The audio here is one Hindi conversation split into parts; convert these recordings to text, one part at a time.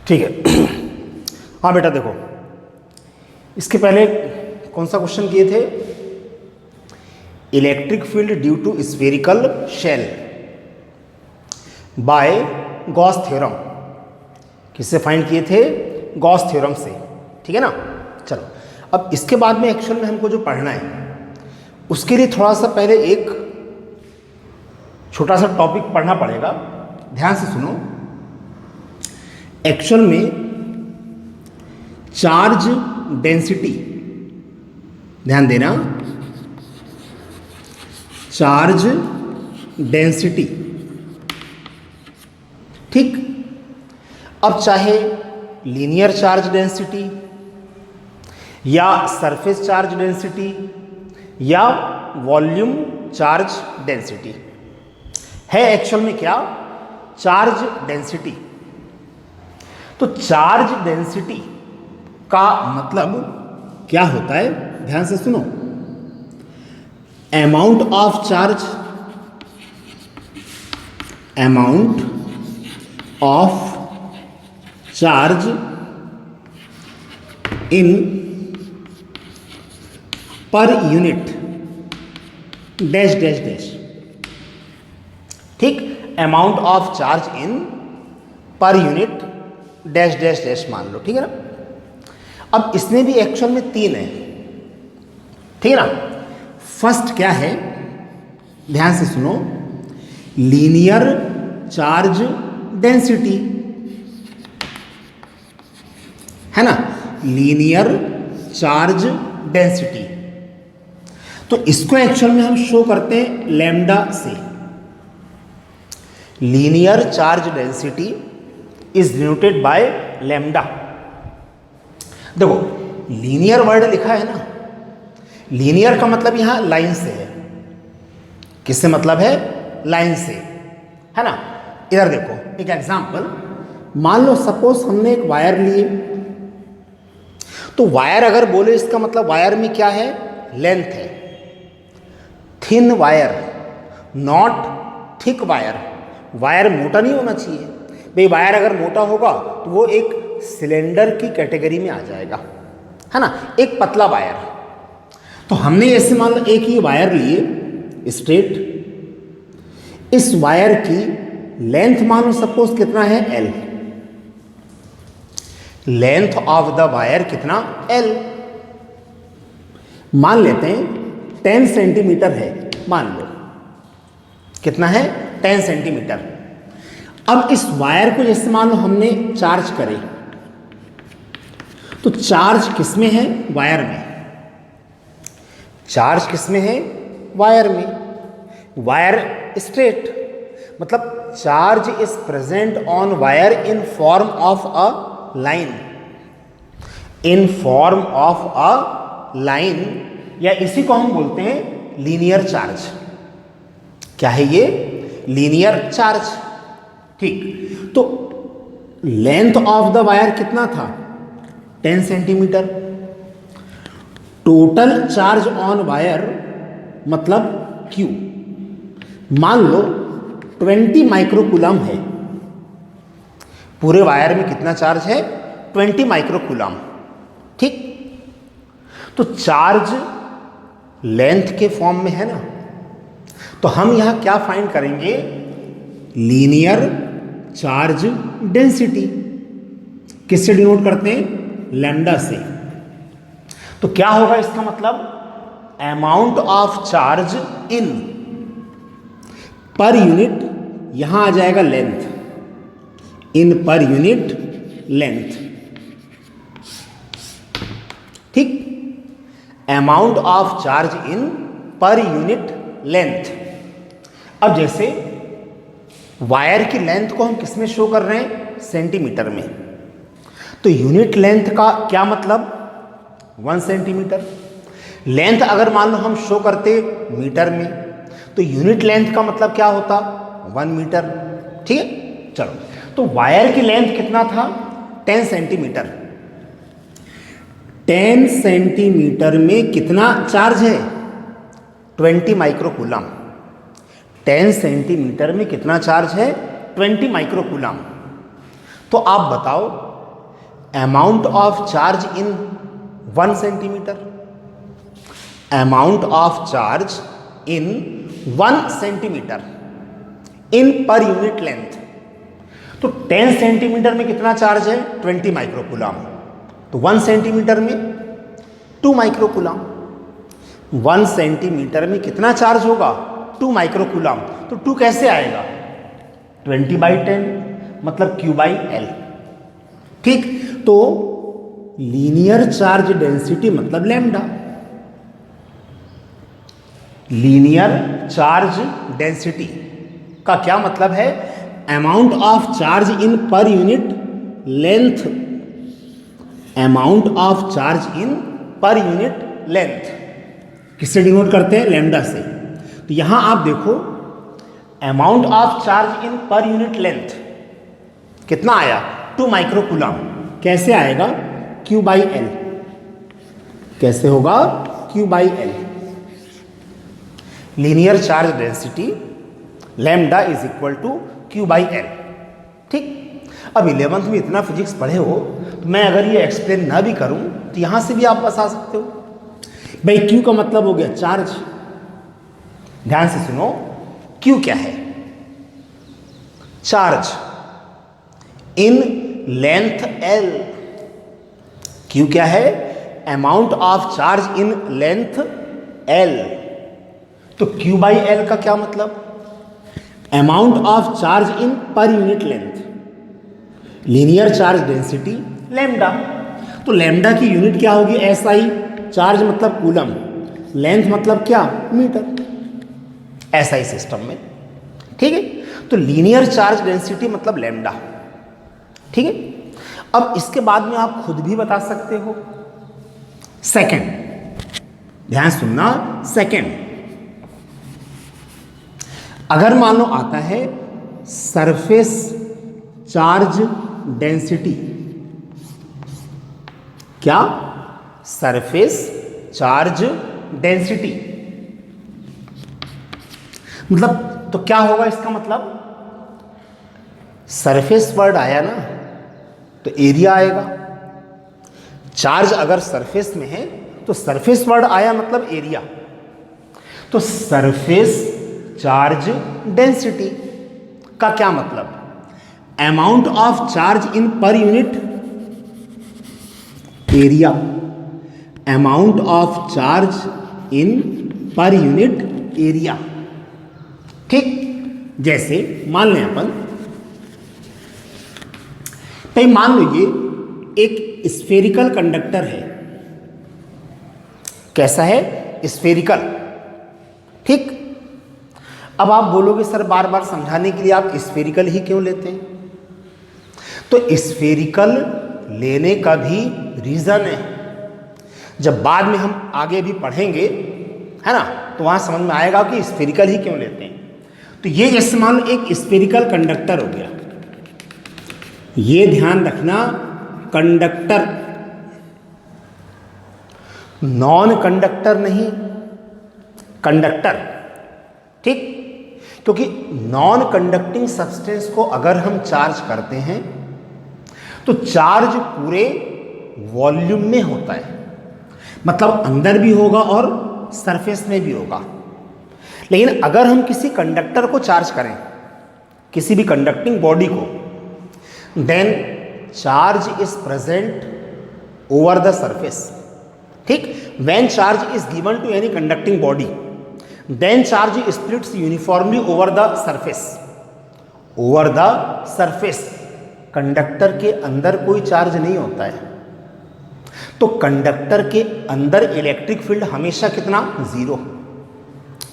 ठीक है। हाँ बेटा देखो, इसके पहले कौन सा क्वेश्चन किए थे? Electric field due to spherical shell by Gauss theorem. किससे फाइंड किए थे? गॉस थ्योरम से। ठीक है ना। चलो अब इसके बाद में एक्चुअल में हमको जो पढ़ना है उसके लिए थोड़ा सा पहले एक छोटा सा टॉपिक पढ़ना पड़ेगा। ध्यान से सुनो। एक्चुअल में चार्ज डेंसिटी, ध्यान देना, चार्ज डेंसिटी। ठीक। अब चाहे लीनियर चार्ज डेंसिटी या सरफेस चार्ज डेंसिटी या वॉल्यूम चार्ज डेंसिटी है, एक्चुअल में क्या? Charge density. तो चार्ज डेंसिटी का मतलब क्या होता है? ध्यान से सुनो। Amount of charge, amount of charge in per unit dash dash dash. ठीक। Amount of charge in per unit dash dash dash मान लो। ठीक है ना। अब इसमें भी एक्चुअल में 3 है। ठीक है ना। फर्स्ट क्या है? ध्यान से सुनो। लीनियर चार्ज डेंसिटी है ना, लीनियर चार्ज डेंसिटी। तो इसको एक्चुअल में हम शो करते हैं लैम्डा से। Linear charge density is denoted by lambda. देखो लीनियर वर्ड लिखा है ना, लीनियर का मतलब यहां लाइन से है। किससे मतलब है? लाइन से, है ना। इधर देखो एक एग्जांपल। मान लो सपोज हमने एक वायर लिए, तो वायर अगर बोले इसका मतलब वायर में क्या है? लेंथ है। Thin wire, not thick wire. Wire मोटा नहीं होना चाहिए भाई। वायर अगर मोटा होगा तो वो एक सिलेंडर की कैटेगरी में आ जाएगा, है ना। एक पतला वायर। तो हमने ऐसे मान लो एक ही वायर लिए स्ट्रेट। इस वायर की लेंथ मान लो सपोज कितना है? L। Length of the wire कितना? L। मान लेते हैं 10 सेंटीमीटर है, मान लो। कितना है? 10 सेंटीमीटर। अब इस वायर को जैसे मान लो हमने चार्ज करे, तो चार्ज किस में है? वायर में। चार्ज किस में है? वायर में। वायर स्ट्रेट, मतलब charge is present on wire in form of a line. In form of a line, या इसी को हम बोलते हैं लीनियर चार्ज। क्या है ये? Linear charge. ठीक। तो लेंथ ऑफ द वायर कितना था? 10 centimetre. Total charge on wire मतलब Q मान लो 20 माइक्रोकूलम है। पूरे वायर में कितना चार्ज है? 20 माइक्रोकूलम। ठीक। तो चार्ज लेंथ के फॉर्म में है ना, तो हम यहां क्या फाइंड करेंगे? Linear charge density. किससे डिनोट करते हैं? लैम्डा से। तो क्या होगा इसका मतलब? Amount of charge in per unit, यहां आ जाएगा लेंथ, इन पर यूनिट लेंथ। ठीक। Amount of charge in per unit length. अब जैसे वायर की लेंथ को हम किस में शो कर रहे हैं? सेंटीमीटर में। तो यूनिट लेंथ का क्या मतलब? 1 सेंटीमीटर। लेंथ अगर मान लो हम शो करते मीटर में, तो यूनिट लेंथ का मतलब क्या होता? 1 मीटर। ठीक है। चलो, तो वायर की लेंथ कितना था? 10 सेंटीमीटर। 10 सेंटीमीटर में कितना चार्ज है? 20 माइक्रोकूलम। 10 सेंटीमीटर में कितना चार्ज है? 20 माइक्रोकूलम। तो आप बताओ amount of charge in 1 centimetre, amount of charge in 1 centimetre in per unit length. तो 10 सेंटीमीटर में कितना चार्ज है? 20 माइक्रोकूलम। तो 1 सेंटीमीटर में 2 माइक्रोकूलम। 1 सेंटीमीटर में कितना चार्ज होगा? 2 माइक्रोकूलम। तो 2 कैसे आएगा? 20/10 मतलब Q/L। ठीक, तो लीनियर चार्ज डेंसिटी मतलब लैम्डा। लीनियर चार्ज डेंसिटी का क्या मतलब है? Amount of charge in per unit length, amount of charge in per unit length किससे डिनोट करते हैं? लैम्डा से। तो यहां आप देखो amount of charge in per unit length कितना आया? 2 माइक्रोकूलम। कैसे आएगा? Q/L। कैसे होगा? Q/L। Linear charge density lambda is equal to Q/L। ठीक, अब 11th में इतना फिजिक्स पढ़े हो तो मैं अगर ये एक्सप्लेन ना भी करूं तो यहां से भी आप बता सकते हो। भाई Q का मतलब हो गया चार्ज। ध्यान से सुनो, Q क्या है? Charge in length L। Q क्या है? Amount of charge in length L। तो Q/L का क्या मतलब? Amount of charge in per unit length. Linear charge density lambda. तो लैम्डा की यूनिट क्या होगी? SI। चार्ज मतलब कूलम, लेंथ मतलब क्या? मीटर। SI सिस्टम में। ठीक है, तो लीनियर चार्ज डेंसिटी मतलब लैम्डा। ठीक है, अब इसके बाद में आप खुद भी बता सकते हो। सेकंड, ध्यान सुनना, सेकंड, अगर मान लो आता है सरफेस चार्ज डेंसिटी। क्या? सरफेस चार्ज डेंसिटी मतलब, तो क्या होगा इसका मतलब? सरफेस वर्ड आया ना तो एरिया आएगा। चार्ज अगर सरफेस में है तो सरफेस वर्ड आया मतलब एरिया। तो सरफेस चार्ज डेंसिटी का क्या मतलब? Amount of charge in per unit area. Amount of charge in per unit area. ठीक, जैसे मान लें अपन, तो मान लीजिए एक स्फेरिकल कंडक्टर है। कैसा है? स्फेरिकल। ठीक, अब आप बोलोगे सर बार बार समझाने के लिए आप स्फेरिकल ही क्यों लेते हैं? तो स्फेरिकल लेने का भी रीजन है, जब बाद में हम आगे भी पढ़ेंगे, है ना, तो वहां समझ में आएगा कि स्फेरिकल ही क्यों लेते हैं। तो ये जैसे मान लो एक स्फेरिकल कंडक्टर हो गया, ये ध्यान रखना, कंडक्टर, नॉन कंडक्टर नहीं, कंडक्टर। ठीक, क्योंकि नॉन कंडक्टिंग सब्सटेंस को अगर हम चार्ज करते हैं तो चार्ज पूरे वॉल्यूम में होता है, मतलब अंदर भी होगा और सरफेस में भी होगा। लेकिन अगर हम किसी कंडक्टर को चार्ज करें, किसी भी कंडक्टिंग बॉडी को, then charge is present over the surface. ठीक, when charge is given to any conducting body, then charge splits uniformly over the surface। over the surface, conductor के अंदर कोई चार्ज नहीं होता है, तो कंडक्टर के अंदर इलेक्ट्रिक फील्ड हमेशा कितना? 0।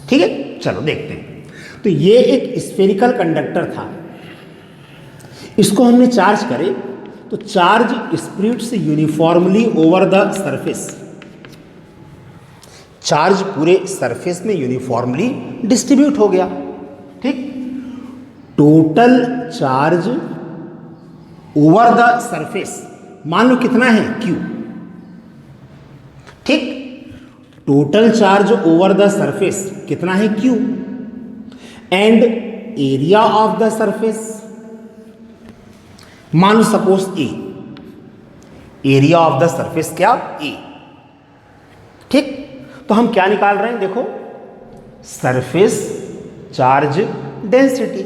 ठीक है, चलो देखते हैं। तो ये एक स्फेरिकल कंडक्टर था, इसको हमने चार्ज करे तो charge splits uniformly over the surface. Charge पूरे सरफेस में यूनिफॉर्मली डिस्ट्रीब्यूट हो गया। ठीक, total charge over the surface मान लो कितना है? Q। ठीक, total charge over the surface कितना है? Q। And area of the surface मान लो suppose A, area of the surface क्या, ए। ठीक, तो हम क्या निकाल रहे हैं, देखो surface charge density.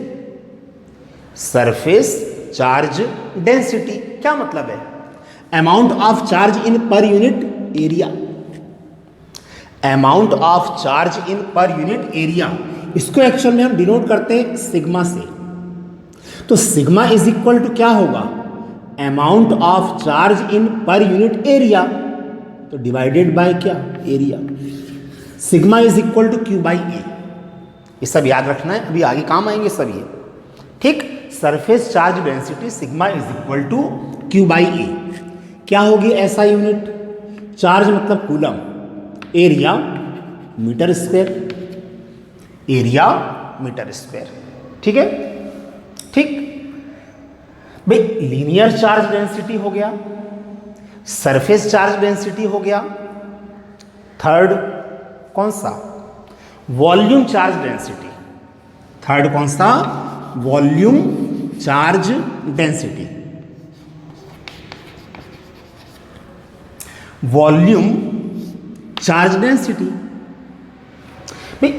Surface charge density क्या मतलब है, amount of charge in per unit area. Amount of charge in per unit area, इसको एक्चुअल में हम डिनोट करते हैं सिग्मा से। तो सिग्मा इज इक्वल टू क्या होगा, amount of charge in per unit area, तो डिवाइडेड बाय क्या, area. Sigma is equal to Q by A. ये सब याद रखना है, अभी आगे काम आएंगे सब ये। ठीक, surface charge density sigma is equal to Q by A. क्या होगी ऐसा यूनिट, चार्ज मतलब coulomb, area metre square, area metre square. ठीक है, ठीक भाई, लीनियर चार्ज डेंसिटी हो गया, सरफेस चार्ज डेंसिटी हो गया, थर्ड कौन सा, वॉल्यूम चार्ज डेंसिटी। थर्ड कौन सा, volume charge density. Volume charge density, भाई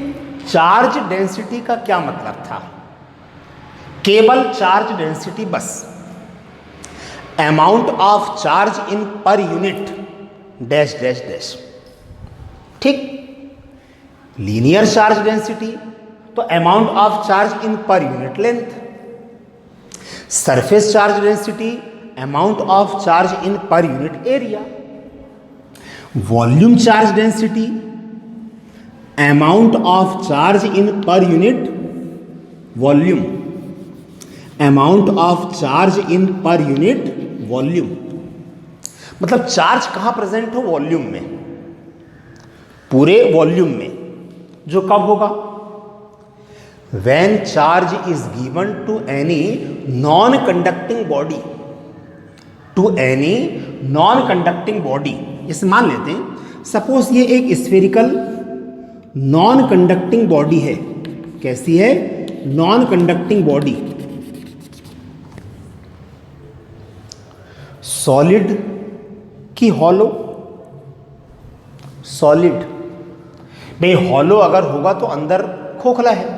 चार्ज डेंसिटी का क्या मतलब था, केवल चार्ज डेंसिटी बस, amount of charge in per unit dash dash dash. ठीक, लीनियर चार्ज डेंसिटी तो amount of charge in per unit length, surface charge density amount of charge in per unit area, volume charge density amount of charge in per unit volume, amount of charge in per unit volume. मतलब चार्ज कहां प्रेजेंट हो, वॉल्यूम में, पूरे वॉल्यूम में, जो कब होगा, when charge is given to any non-conducting body, to any non-conducting body। इसे मान लेते हैं, सपोज ये एक स्फेरिकल नॉन कंडक्टिंग बॉडी है। कैसी है, नॉन कंडक्टिंग बॉडी, सॉलिड की हॉलो, सॉलिड भाई हॉलो अगर होगा तो अंदर खोखला है,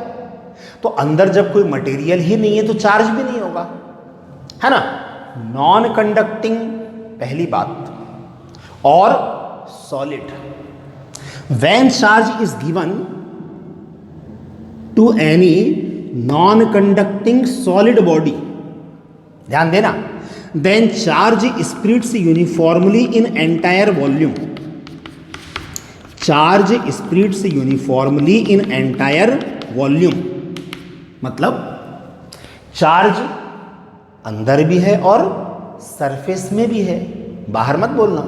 तो अंदर जब कोई मटेरियल ही नहीं है तो चार्ज भी नहीं होगा, है ना। नॉन कंडक्टिंग पहली बात, और solid. When charge is given to any non conducting solid body, ध्यान देना, then charge spreads uniformly in entire volume. Charge spreads uniformly in entire volume, मतलब चार्ज अंदर भी है और सरफेस में भी है, बाहर मत बोलना,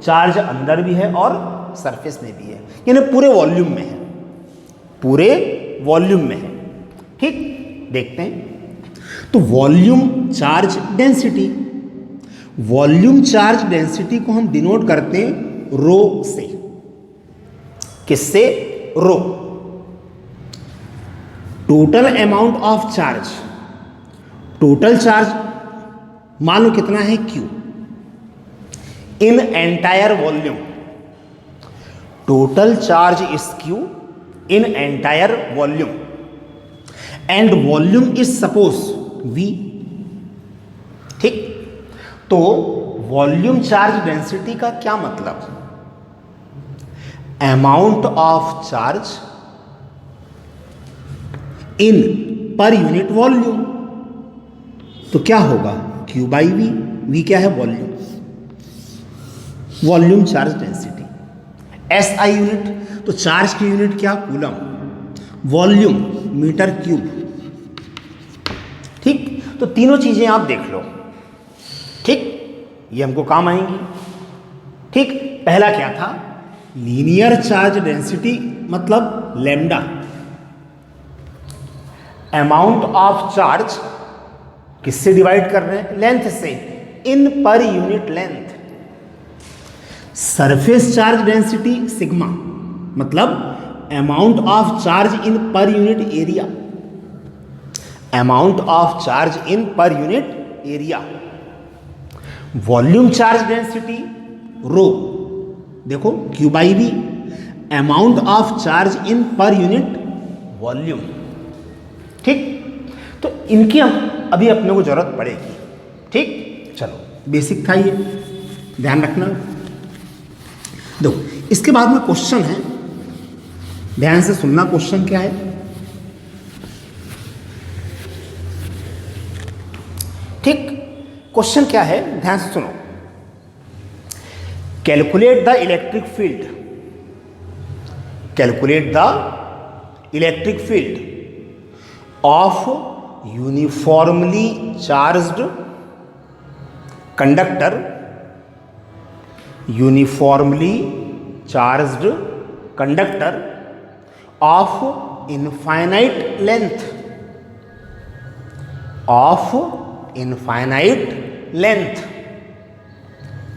चार्ज अंदर भी है और सरफेस में भी है, यानी पूरे वॉल्यूम में है, पूरे वॉल्यूम में है। ठीक, देखते हैं, तो volume charge density, volume charge density को हम डिनोट करते हैं रो से। किससे, rho. Total amount of charge, total charge मान लो कितना है, Q, in entire volume, total charge is Q in entire volume, and volume is suppose V. ठीक, तो वॉल्यूम चार्ज डेंसिटी का क्या मतलब, amount of charge in per unit volume, तो क्या होगा, क्यू बाई वी। वी क्या है, volume, volume charge density. S I unit, तो चार्ज की यूनिट क्या, कूलम, वॉल्यूम मीटर क्यूब। ठीक, तो तीनों चीजें आप देख लो। ठीक, ये हमको काम आएंगी। ठीक, पहला क्या था, लीनियर चार्ज डेंसिटी मतलब लैम्डा, अमाउंट ऑफ चार्ज किससे डिवाइड कर रहे हैं, लेंथ से, in per unit length. Surface charge density sigma मतलब amount of charge in per unit area, amount of charge in per unit area. Volume charge density rho, देखो Q by V, amount of charge in per unit volume. ठीक, तो इनकी हम अभी अपने को जरूरत पड़ेगी। ठीक, चलो बेसिक था ये, ध्यान रखना। देखो इसके बाद में क्वेश्चन है, ध्यान से सुनना क्वेश्चन क्या है। ठीक, क्वेश्चन क्या है, ध्यान से सुनो। Calculate the electric field, calculate the electric field of uniformly charged conductor, uniformly charged conductor of infinite length, of infinite length.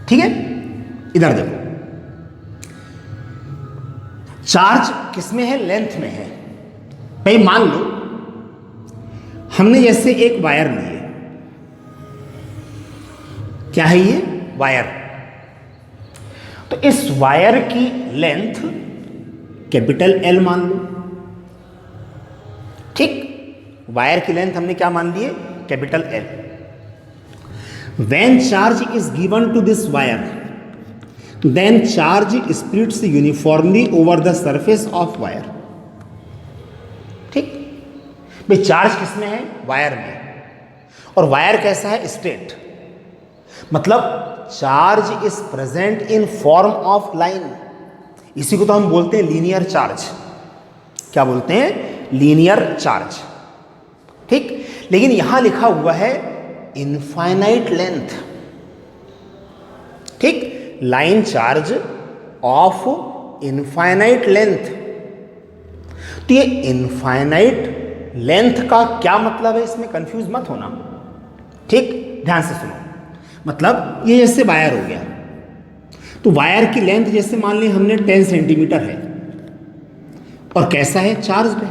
ठीक है, इधर देखो, चार्ज किस में है, लेंथ में है। भाई मान लो हमने जैसे एक वायर ली है, क्या है ये, वायर। तो इस वायर की लेंथ कैपिटल L मान लो। ठीक, वायर की लेंथ हमने क्या मान ली है, capital L। When charge is given to this wire, then charge spreads uniformly over the surface of wire। ठीक, भाई चार्ज किसमें है, वायर में, और वायर कैसा है, स्ट्रेट, मतलब charge is present in form of line. इसी को तो हम बोलते हैं लीनियर चार्ज। क्या बोलते हैं, लीनियर चार्ज। ठीक, लेकिन यहां लिखा हुआ है इनफाइनाइट लेंथ। ठीक, line charge of infinite length. तो ये इनफाइनाइट लेंथ का क्या मतलब है, इसमें कंफ्यूज मत होना। ठीक, ध्यान से सुनो। मतलब ये जैसे वायर हो गया, तो वायर की लेंथ जैसे मान ली हमने 10 सेंटीमीटर है, और कैसा है, चार्ज है।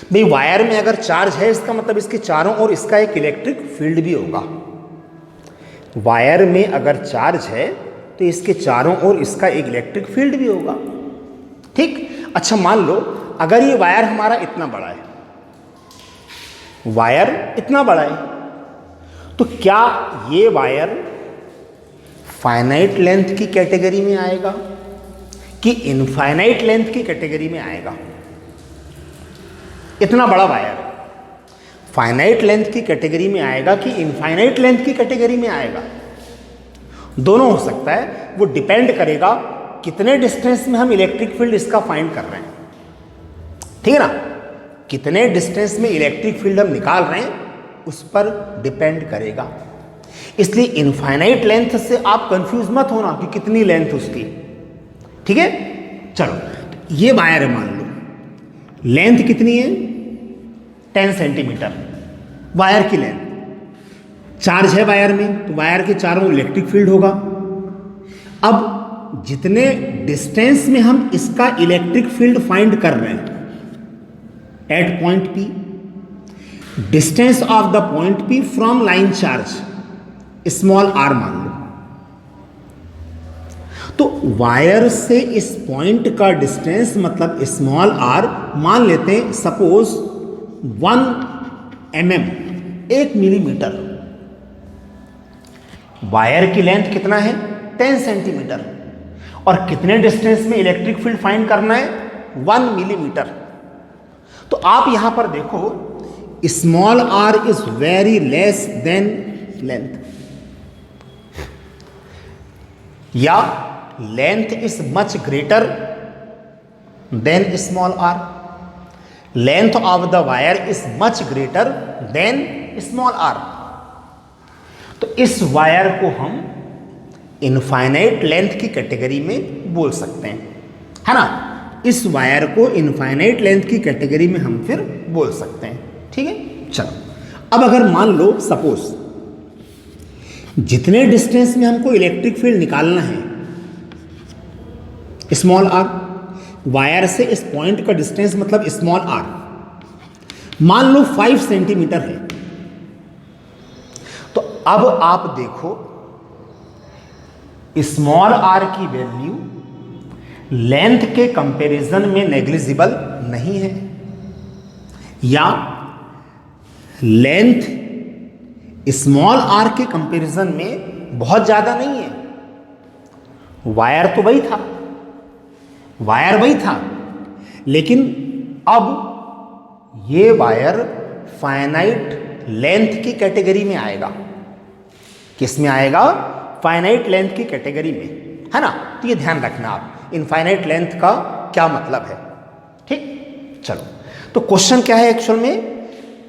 भाई वायर में अगर चार्ज है, इसका मतलब इसके चारों ओर इसका एक इलेक्ट्रिक फील्ड भी होगा। वायर में अगर चार्ज है तो इसके चारों ओर इसका एक इलेक्ट्रिक फील्ड भी होगा। ठीक, अच्छा मान लो अगर ये वायर हमारा इतना बड़ा है, वायर इतना बड़ा है, तो क्या ये वायर फाइनाइट लेंथ की कैटेगरी में आएगा कि इनफाइनाइट लेंथ की कैटेगरी में आएगा? इतना बड़ा वायर फाइनाइट लेंथ की कैटेगरी में आएगा कि इनफाइनाइट लेंथ की कैटेगरी में आएगा? दोनों हो सकता है, वो डिपेंड करेगा कितने डिस्टेंस में हम इलेक्ट्रिक फील्ड इसका फाइंड कर रहे हैं। ठीक है ना, कितने डिस्टेंस में इलेक्ट्रिक फील्ड हम निकाल रहे हैं उस पर डिपेंड करेगा। इसलिए इनफाइनाइट लेंथ से आप कंफ्यूज मत होना कि कितनी लेंथ उसकी। ठीक है, चलो ये वायर है, मान लो लेंथ कितनी है, 10 सेंटीमीटर वायर की लेंथ। चार्ज है वायर में, तो वायर के चारों इलेक्ट्रिक फील्ड होगा। अब जितने डिस्टेंस में हम इसका इलेक्ट्रिक फील्ड फाइंड कर रहे हैं at point P, distance of the point P from line charge small r मान लो, तो वायर से इस पॉइंट का डिस्टेंस मतलब स्मॉल r मान लेते हैं, सपोज 1 mm, 1 मिलीमीटर। वायर की लेंथ कितना है, 10 सेंटीमीटर, और कितने डिस्टेंस में इलेक्ट्रिक फील्ड फाइंड करना है, 1 मिलीमीटर। तो आप यहां पर देखो, small r is very less than length, या length is much greater than small r। Length of the wire is much greater than small r। तो इस वायर को हम इनफाइनाइट लेंथ की कैटेगरी में बोल सकते हैं, है ना। इस वायर को इनफाइनाइट लेंथ की कैटेगरी में हम फिर बोल सकते हैं। ठीक है, चलो अब अगर मान लो सपोज जितने डिस्टेंस में हमको इलेक्ट्रिक फील्ड निकालना है स्मॉल r, वायर से इस पॉइंट का डिस्टेंस मतलब स्मॉल r मान लो 5 सेंटीमीटर है, तो अब आप देखो स्मॉल आर की वैल्यू लेंथ के कंपैरिजन में नेग्लिजिबल नहीं है, या लेंथ स्मॉल आर के कंपैरिजन में बहुत ज्यादा नहीं है। वायर तो वही था, वायर वही था, लेकिन अब ये वायर फाइनाइट लेंथ की कैटेगरी में आएगा। किस में आएगा? फाइनाइट लेंथ की कैटेगरी में, है ना। तो ये ध्यान रखना आप, इनफाइनाइट लेंथ का क्या मतलब है। ठीक, चलो तो क्वेश्चन क्या है एक्चुअल में,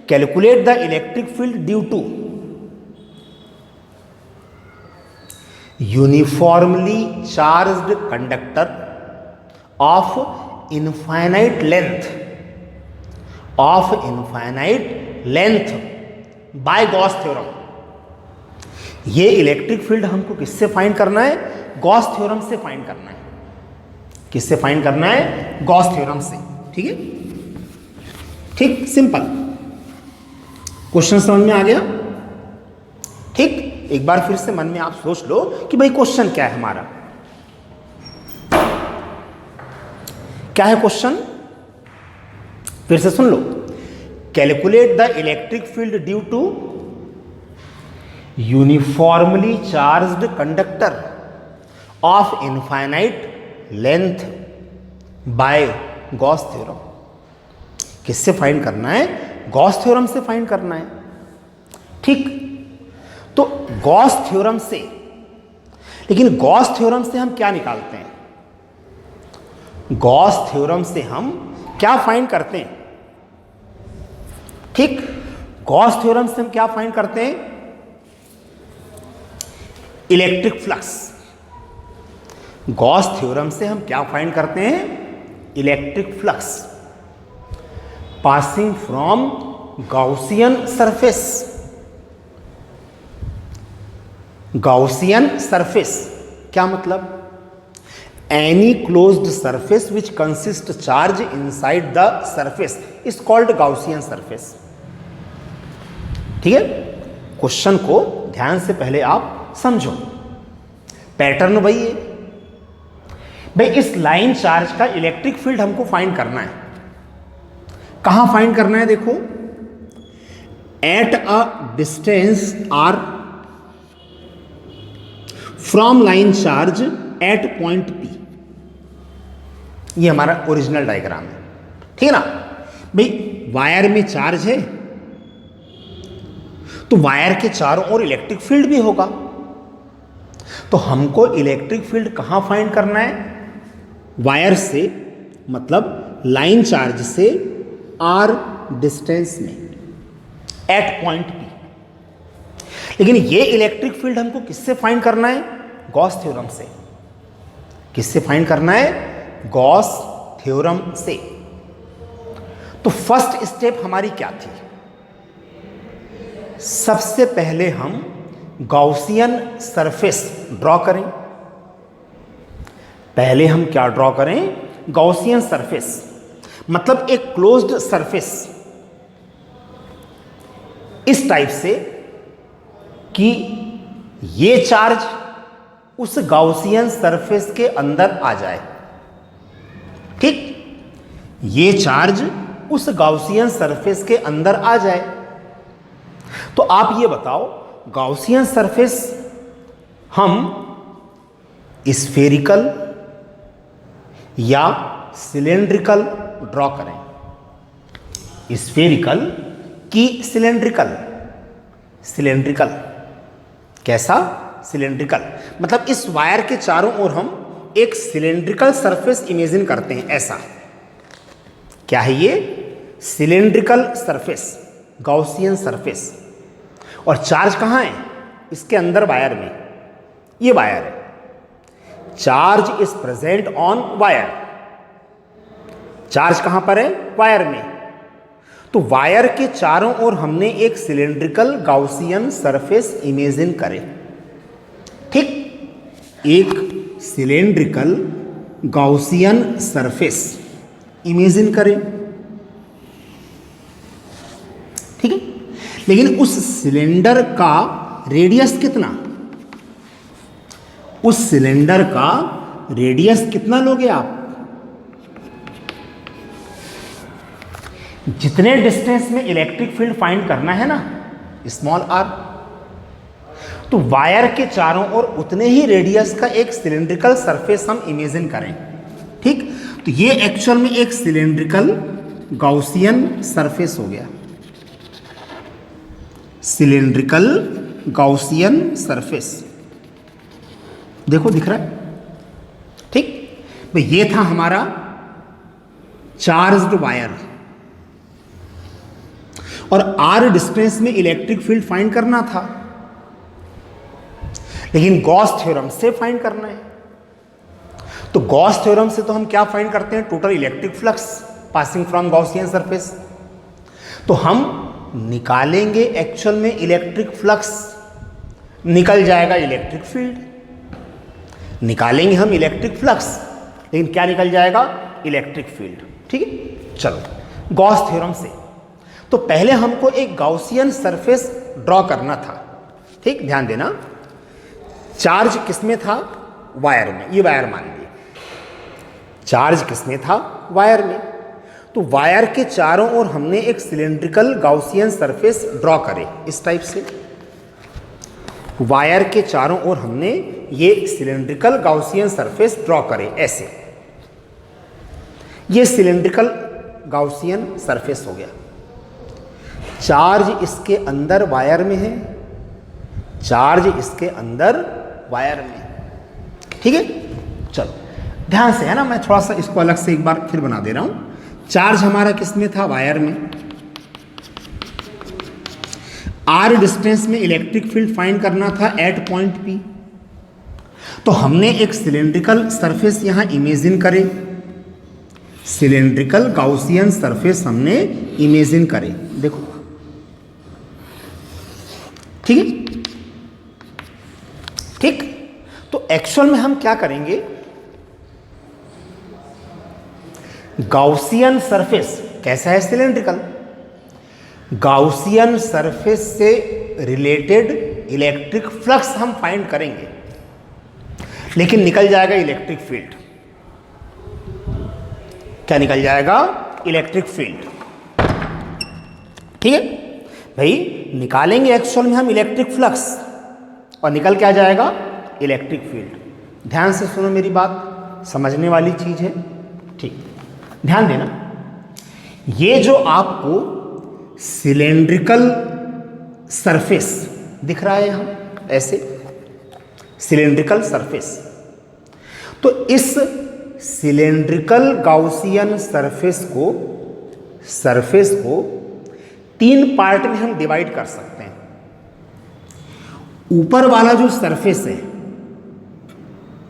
calculate the electric field due to uniformly charged conductor of infinite length by Gauss theorem. ये इलेक्ट्रिक फील्ड हमको किससे फाइंड करना है? गॉस थ्योरम से फाइंड करना है। किससे फाइंड करना है? गॉस थ्योरम से। ठीक है, ठीक, सिंपल। क्वेश्चन समझ में आ गया? ठीक, एक बार फिर से मन में आप सोच लो कि भाई क्वेश्चन क्या है हमारा, क्या है क्वेश्चन, फिर से सुन लो। Calculate the electric field due to uniformly charged conductor of infinite length by Gauss theorem. किससे फाइंड करना है? गॉस थ्योरम से फाइंड करना है। ठीक, तो गॉस थ्योरम से, लेकिन गॉस थ्योरम से हम क्या निकालते हैं? गॉस थ्योरम से हम क्या फाइंड करते हैं? ठीक, गॉस थ्योरम से हम क्या फाइंड करते हैं? Electric flux. गॉस थ्योरम से हम क्या फाइंड करते हैं? Electric flux passing from Gaussian surface. Gaussian surface क्या मतलब? Any closed surface which consist charge inside the surface is called Gaussian surface. ठीक है, क्वेश्चन को ध्यान से पहले आप समझो, पैटर्न वही है भाई। इस लाइन चार्ज का इलेक्ट्रिक फील्ड हमको फाइंड करना है। कहां फाइंड करना है? देखो, at a distance R from line charge at point P. ये हमारा ओरिजिनल डायग्राम है, ठीक है ना भाई। वायर में चार्ज है तो वायर के चारों ओर इलेक्ट्रिक फील्ड भी होगा। तो हमको इलेक्ट्रिक फील्ड कहां फाइंड करना है? वायर से, मतलब लाइन चार्ज से आर डिस्टेंस में एट पॉइंट पी। लेकिन ये इलेक्ट्रिक फील्ड हमको किससे फाइंड करना है? गॉस थ्योरम से। किससे फाइंड करना है? गॉस थ्योरम से। तो फर्स्ट स्टेप हमारी क्या थी? सबसे पहले हम गॉसियन सरफेस ड्रॉ करें। पहले हम क्या ड्रॉ करें? गॉसियन सरफेस, मतलब एक क्लोज्ड सरफेस इस टाइप से कि ये चार्ज उस गॉसियन सरफेस के अंदर आ जाए। ठीक, ये चार्ज उस गॉसियन सरफेस के अंदर आ जाए। तो आप ये बताओ, गॉसियन सरफेस हम स्फेरिकल या सिलेंड्रिकल ड्रॉ करें? स्फेरिकल कि सिलेंड्रिकल? सिलेंड्रिकल। कैसा? सिलेंड्रिकल। मतलब इस वायर के चारों ओर हम एक सिलेंड्रिकल सरफेस इमेजिन करते हैं। ऐसा क्या है ये? Cylindrical surface, Gaussian surface. और चार्ज कहाँ है? इसके अंदर वायर में। ये वायर है, charge is present on wire. Charge कहां पर है? वायर में। तो वायर के चारों ओर हमने एक सिलेंड्रिकल गॉसियन सरफेस इमेजिन करे। ठीक, एक सिलेंड्रिकल गॉसियन सरफेस इमेजिन करें। ठीक है, लेकिन उस सिलेंडर का रेडियस कितना, उस सिलेंडर का रेडियस कितना लोगे आप, जितने डिस्टेंस में इलेक्ट्रिक फील्ड फाइंड करना है ना, स्मॉल आर, तो वायर के चारों ओर उतने ही रेडियस का एक सिलेंड्रिकल सरफेस हम इमेजिन करें। ठीक, तो ये एक्चुअल में एक सिलेंड्रिकल गॉसियन सरफेस हो गया, सिलेंड्रिकल गॉसियन सरफेस, देखो दिख रहा है। ठीक, तो ये था हमारा चार्ज्ड वायर, और आर डिस्टेंस में इलेक्ट्रिक फील्ड फाइंड करना था, लेकिन गॉस थ्योरम से फाइंड करना है। तो गॉस थ्योरम से तो हम क्या फाइंड करते हैं, total electric flux passing from Gaussian surface. तो हम निकालेंगे एक्चुअल में इलेक्ट्रिक फ्लक्स, निकल जाएगा इलेक्ट्रिक फील्ड, निकालेंगे हम इलेक्ट्रिक फ्लक्स, लेकिन क्या निकल जाएगा, इलेक्ट्रिक फील्ड। ठीक है, चलो गॉस थ्योरम से तो पहले हमको एक गॉसियन सरफेस ड्रॉ करना था। ठीक, ध्यान देना, चार्ज किसमें था, वायर में, ये वायर मान लीजिए, चार्ज किसमें था, वायर में। तो वायर के चारों ओर हमने एक सिलेंड्रिकल गॉसियन सरफेस ड्रॉ करे इस टाइप से, वायर के चारों ओर हमने ये सिलेंड्रिकल गॉसियन सरफेस ड्रॉ करे ऐसे, ये सिलेंड्रिकल गॉसियन सरफेस हो गया। चार्ज इसके अंदर वायर में है, चार्ज इसके अंदर वायर में, ठीक है। चलो ध्यान से, है ना, मैं थोड़ा सा इसको अलग से एक बार फिर बना दे रहा हूं। चार्ज हमारा किस में था, वायर में। आर डिस्टेंस में इलेक्ट्रिक फील्ड फाइंड करना था एट पॉइंट पी। तो हमने एक सिलेंड्रिकल सरफेस यहां इमेजिन करे, सिलेंड्रिकल गॉसियन सरफेस हमने इमेजिन करे, देखो, ठीक है, ठीक। तो एक्चुअल में हम क्या करेंगे, गॉसियन सरफेस कैसा है, सिलेंड्रिकल, गॉसियन सरफेस से रिलेटेड इलेक्ट्रिक फ्लक्स हम फाइंड करेंगे, लेकिन निकल जाएगा इलेक्ट्रिक फील्ड। क्या निकल जाएगा, इलेक्ट्रिक फील्ड, ठीक है भाई। निकालेंगे एक्चुअल में हम इलेक्ट्रिक फ्लक्स और निकल क्या जाएगा, इलेक्ट्रिक फील्ड। ध्यान से सुनो मेरी बात, समझने वाली चीज है, ठीक। ध्यान देना, ये जो आपको सिलेंड्रिकल सरफेस दिख रहा है यहां ऐसे, सिलेंड्रिकल सरफेस, तो इस सिलेंड्रिकल गॉसियन सरफेस को तीन पार्ट में हम डिवाइड कर सकते हैं। ऊपर वाला जो सरफेस है,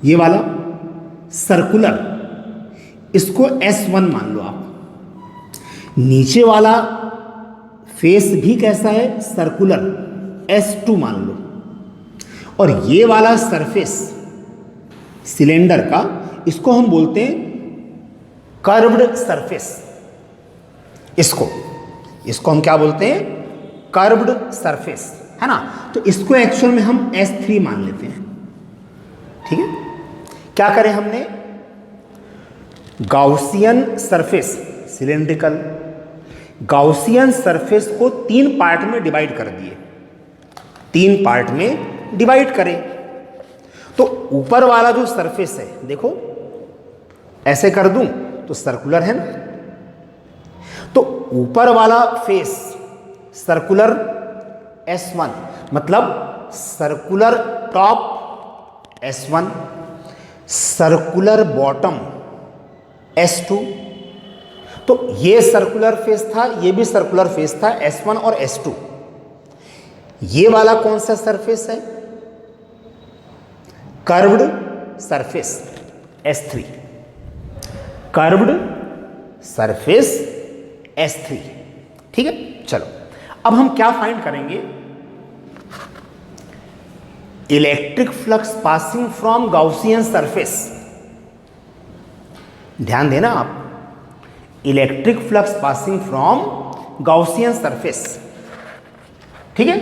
ये वाला सर्कुलर, इसको S1 मान लो आप। नीचे वाला फेस भी कैसा है, सर्कुलर, S2 मान लो। और ये वाला सरफेस सिलेंडर का, इसको हम बोलते हैं कर्व्ड सरफेस। इसको हम क्या बोलते हैं, कर्व्ड सरफेस, है ना। तो इसको एक्चुअल में हम S3 मान लेते हैं, ठीक है। क्या करें हमने, Gaussian surface, cylindrical Gaussian surface को तीन पार्ट में डिवाइड कर दिए, तीन पार्ट में डिवाइड करें। तो ऊपर वाला जो सरफेस है, देखो ऐसे कर दूं तो सर्कुलर है ना, तो ऊपर वाला फेस सर्कुलर S1, मतलब circular top S1, circular bottom S2। तो ये सर्कुलर फेस था, ये भी सर्कुलर फेस था, S1 और S2। ये वाला कौन सा सरफेस है, curved surface S3, curved surface S3, ठीक है। चलो अब हम क्या फाइंड करेंगे, electric flux passing from Gaussian surface. ध्यान देना आप, electric flux passing from Gaussian surface, ठीक है।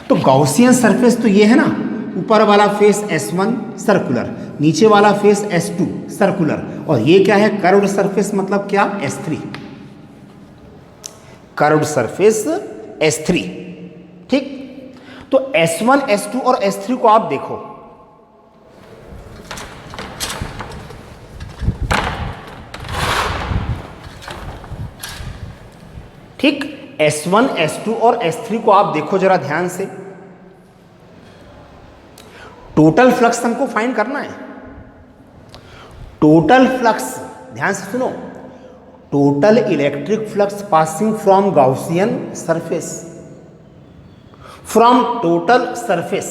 तो गॉसियन सरफेस तो ये है ना, ऊपर वाला फेस S1 सर्कुलर, नीचे वाला फेस S2 सर्कुलर, और ये क्या है, कर्व्ड सरफेस, मतलब क्या, S3, कर्व्ड सरफेस S3। ठीक, तो S1, S2 और S3 को आप देखो, ठीक, S1, S2 और S3 को आप देखो जरा ध्यान से। टोटल फ्लक्स हमको फाइंड करना है। टोटल फ्लक्स, ध्यान से सुनो, total electric flux passing from Gaussian surface, from total surface,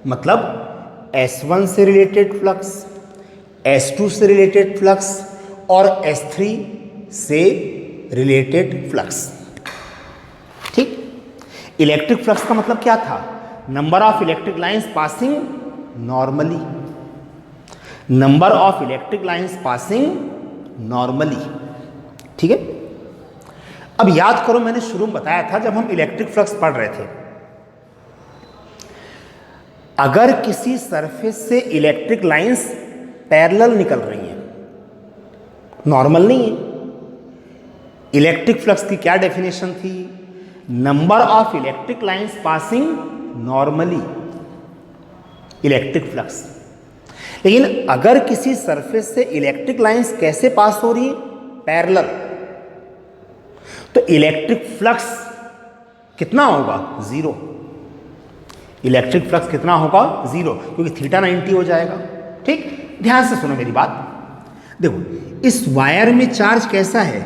मतलब S1 से रिलेटेड फ्लक्स, S2 से रिलेटेड फ्लक्स और S3 से रिलेटेड फ्लक्स। ठीक, इलेक्ट्रिक फ्लक्स का मतलब क्या था, number of electric lines passing normally, number of electric lines passing normally. ठीक है, अब याद करो, मैंने शुरू में बताया था जब हम इलेक्ट्रिक फ्लक्स पढ़ रहे थे, अगर किसी सरफेस से इलेक्ट्रिक लाइंस पैरेलल निकल रही हैं, नॉर्मल नहीं है। इलेक्ट्रिक फ्लक्स की क्या डेफिनेशन थी, number of electric lines passing normally, electric flux. लेकिन अगर किसी सरफेस से इलेक्ट्रिक लाइंस कैसे पास हो रही है, पैरेलल, तो इलेक्ट्रिक फ्लक्स कितना होगा, जीरो। इलेक्ट्रिक फ्लक्स कितना होगा, जीरो, क्योंकि थीटा 90 हो जाएगा। ठीक, ध्यान से सुनो मेरी बात, देखो इस वायर में चार्ज कैसा है,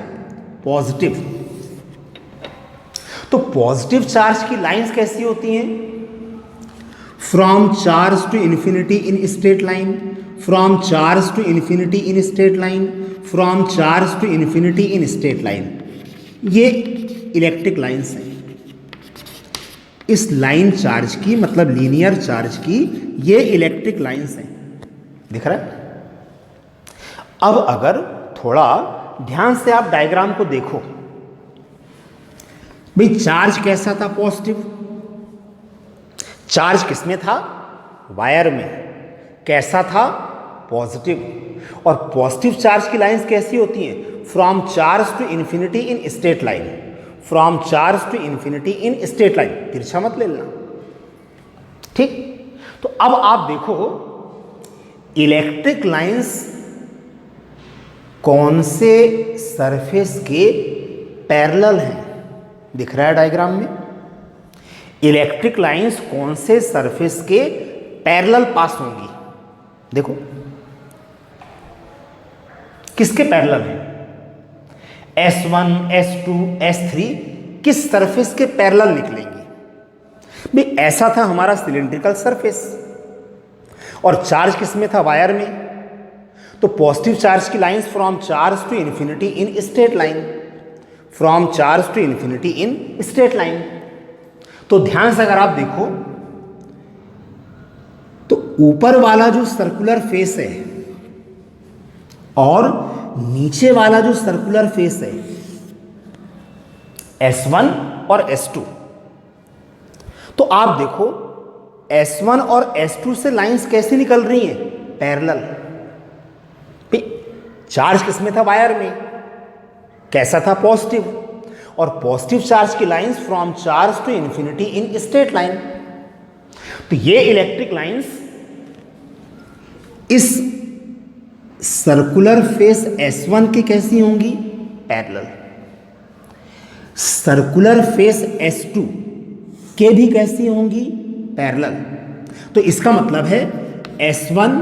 पॉजिटिव, तो पॉजिटिव चार्ज की लाइंस कैसी होती हैं, from charge to infinity in straight line, from charge to infinity in straight line, from charge to infinity in straight line, ये इलेक्ट्रिक लाइंस हैं। इस लाइन चार्ज की, मतलब लीनियर चार्ज की, ये इलेक्ट्रिक लाइंस हैं, दिख रहा है। अब अगर थोड़ा ध्यान से आप डायग्राम को देखो, भाई चार्ज कैसा था, पॉजिटिव, चार्ज किसमें था, वायर में, कैसा था, पॉजिटिव, और पॉजिटिव चार्ज की लाइंस कैसी होती हैं, from charge to infinity in straight line, from charge to infinity in straight line, तिरछा मत ले लेना। ठीक, तो अब आप देखो इलेक्ट्रिक लाइंस कौन से सरफेस के पैरेलल हैं, दिख रहा है डायग्राम में, इलेक्ट्रिक लाइंस कौन से सरफेस के पैरेलल पास होंगी, देखो किसके पैरेलल हैं, S1, S2, S3 किस सरफेस के पैरेलल निकलेंगी। भाई ऐसा था हमारा सिलिंड्रिकल सरफेस, और चार्ज किसमें था, वायर में, तो पॉजिटिव चार्ज की lines from charge to infinity in straight line, from charge to infinity in straight line. तो ध्यान से अगर आप देखो तो ऊपर वाला जो सर्कुलर फेस है और नीचे वाला जो सर्कुलर फेस है, S1 और S2, तो आप देखो S1 और S2 से लाइंस कैसे निकल रही हैं, पैरेलल। चार्ज किसमें था, वायर में, कैसा था, पॉजिटिव, और पॉजिटिव चार्ज की lines from charge to infinity in straight line. तो ये इलेक्ट्रिक लाइंस इस सर्कुलर फेस S1 की कैसी होंगी, पैरेलल, सर्कुलर फेस S2 के भी कैसी होंगी, पैरेलल। तो इसका मतलब है S1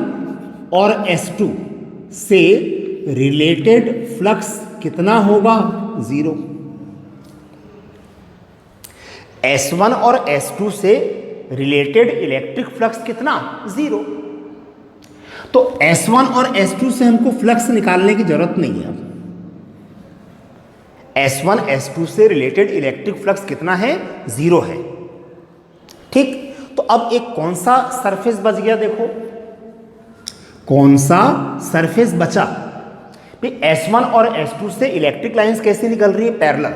और S2 से रिलेटेड फ्लक्स कितना होगा, जीरो। S1 और S2 से रिलेटेड इलेक्ट्रिक फ्लक्स कितना, जीरो। तो S1 और S2 से हमको फ्लक्स निकालने की जरूरत नहीं है। S1 S2 से रिलेटेड इलेक्ट्रिक फ्लक्स कितना है, जीरो है। ठीक, तो अब एक कौन सा सरफेस बच गया, देखो कौन सा सरफेस बचा। S1 और S2 से इलेक्ट्रिक लाइंस कैसे निकल रही है, पैरेलल।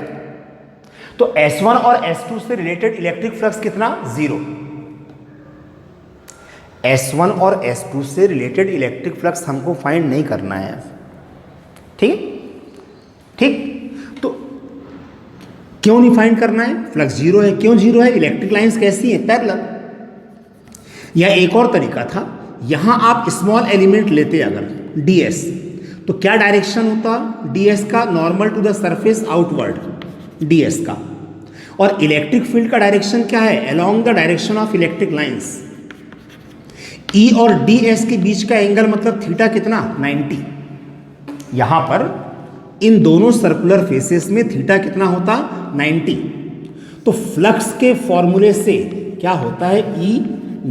तो S1 और S2 से रिलेटेड इलेक्ट्रिक फ्लक्स कितना? 0। S1 और S2 से रिलेटेड इलेक्ट्रिक फ्लक्स हमको फाइंड नहीं करना है, ठीक? तो क्यों नहीं फाइंड करना है? फ्लक्स 0 है। क्यों 0 है? इलेक्ट्रिक लाइंस कैसी है? पैरेलल। या एक और तरीका था, यहां आप स्मॉल एलिमेंट लेते अगर ds, तो क्या डायरेक्शन होता ds का? Normal to the surface outward ds का। और इलेक्ट्रिक फील्ड का डायरेक्शन क्या है? Along the direction of electric lines. E और ds के बीच का एंगल मतलब थीटा कितना? 90। यहां पर इन दोनों सर्कुलर फेसेस में थीटा कितना होता? 90। तो फ्लक्स के फॉर्मूले से क्या होता है? E